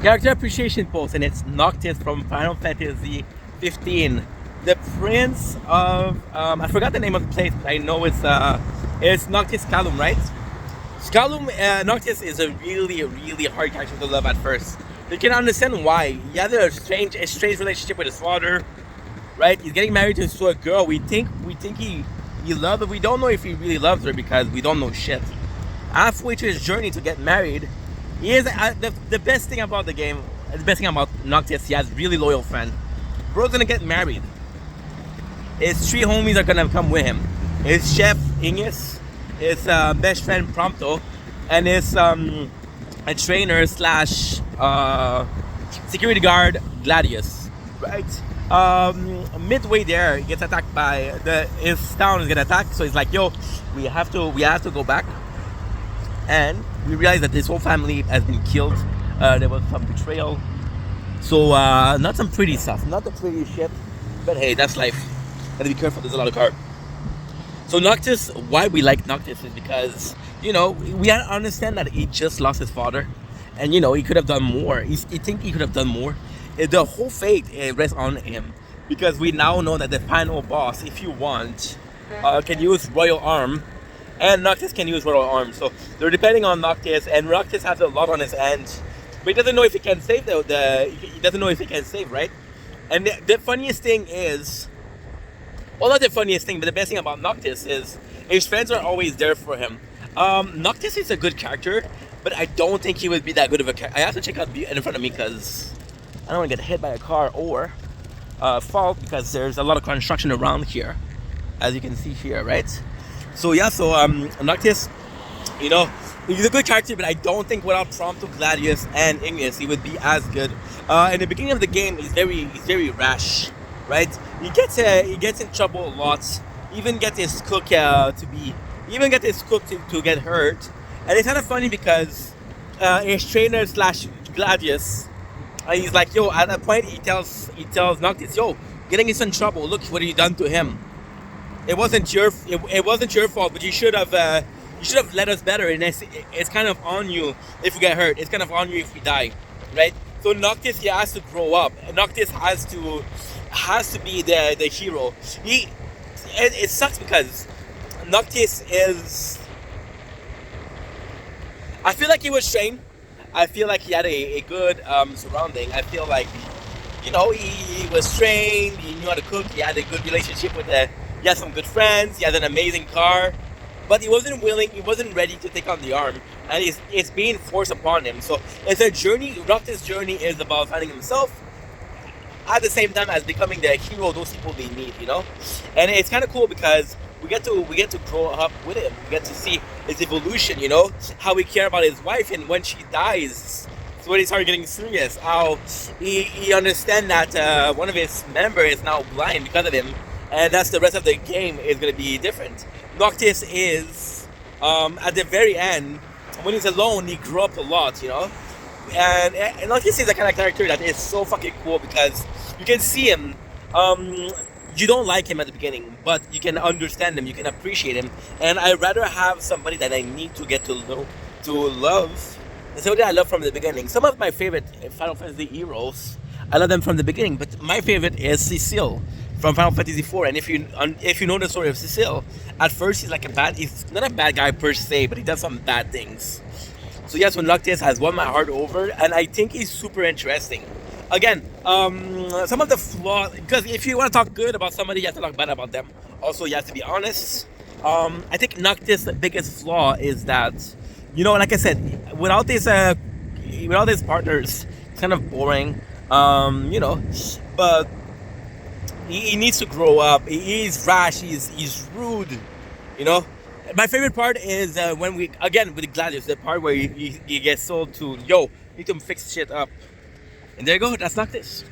Character appreciation post, and it's Noctis from Final Fantasy 15. The Prince of I forgot the name of the place, but I know it's Noctis Callum, right? Callum Noctis is a really hard character to love at first. You can understand why. He has a strange relationship with his father, right? He's getting married to a girl. We think he loves, but we don't know if he really loves her because we don't know shit. Halfway to his journey to get married, he is the best thing about the game. The best thing about Noctis, he has really loyal friend. Bro's gonna get married. His three homies are gonna come with him. His chef Ingus, his best friend Prompto, and his a trainer slash security guard Gladius. Right. Midway there, he gets attacked by his town is gonna attack. So he's like, "Yo, we have to go back." And we realize that this whole family has been killed. There was some betrayal. So not some pretty stuff, not the pretty shit. But hey, that's life. Gotta be careful. There's a lot of car. So Noctis, why we like Noctis is because we understand that he just lost his father, and he could have done more. He think he could have done more. The whole fate rests on him because we now know that the final boss, if you want, can use Royal Arm, and Noctis can use Royal Arm. So they're depending on Noctis, and Noctis has a lot on his end, but he doesn't know if he can save he doesn't know if he can save, right? And the funniest thing is, well, not the funniest thing, but the best thing about Noctis is his friends are always there for him. Noctis is a good character, but I don't think he would be that good of a character. I have to check out in front of me because I don't want to get hit by a car or fall, because there's a lot of construction around here, as you can see here, right? So yeah, Noctis, he's a good character, but I don't think without Prompto, Gladius, and Ignis, he would be as good. In the beginning of the game, he's very rash, right? He gets in trouble a lot. Even get his cook to get hurt, and it's kind of funny because his trainer slash Gladius, he's like, yo, at that point he tells Noctis, yo, getting us in trouble. Look what you done to him. It wasn't your fault, but you should have led us better. And it's kind of on you if you get hurt. It's kind of on you if we die, right? So Noctis, he has to grow up. Noctis has to be the hero. It sucks because Noctis is. I feel like he was trained. I feel like he had a good surrounding. I feel like he was trained. He knew how to cook. He had a good relationship with he had some good friends. He had an amazing car, but he wasn't willing. He wasn't ready to take on the arm, and it's being forced upon him. So it's a journey. Noctis' journey is about finding himself at the same time as becoming the hero those people they need. And it's kind of cool because we get to grow up with him. We get to see his evolution. How we care about his wife, and when she dies, it's when he started getting serious. How he understand that one of his members is now blind because of him, and that's the rest of the game is going to be different. Noctis is at the very end, when he's alone, he grew up a lot. And Noctis is the kind of character that is so fucking cool because you can see him. You don't like him at the beginning, but you can understand him, you can appreciate him, and I'd rather have somebody that I need to get to know, to love, and somebody I love from the beginning. Some of my favorite Final Fantasy heroes, I love them from the beginning, but my favorite is Cecile from Final Fantasy IV. And if you know the story of Cecile, at first he's not a bad guy per se, but he does some bad things. So yes, when Noctis has won my heart over, and I think he's super interesting. Again, some of the flaws, because if you want to talk good about somebody, you have to talk bad about them. Also, you have to be honest. I think Noctis' biggest flaw is that, like I said, without these partners, it's kind of boring. But he needs to grow up. He's rash. He's rude. My favorite part is when with Gladius, the part where he gets told to, yo, need to fix shit up. And there you go, that's Noctis.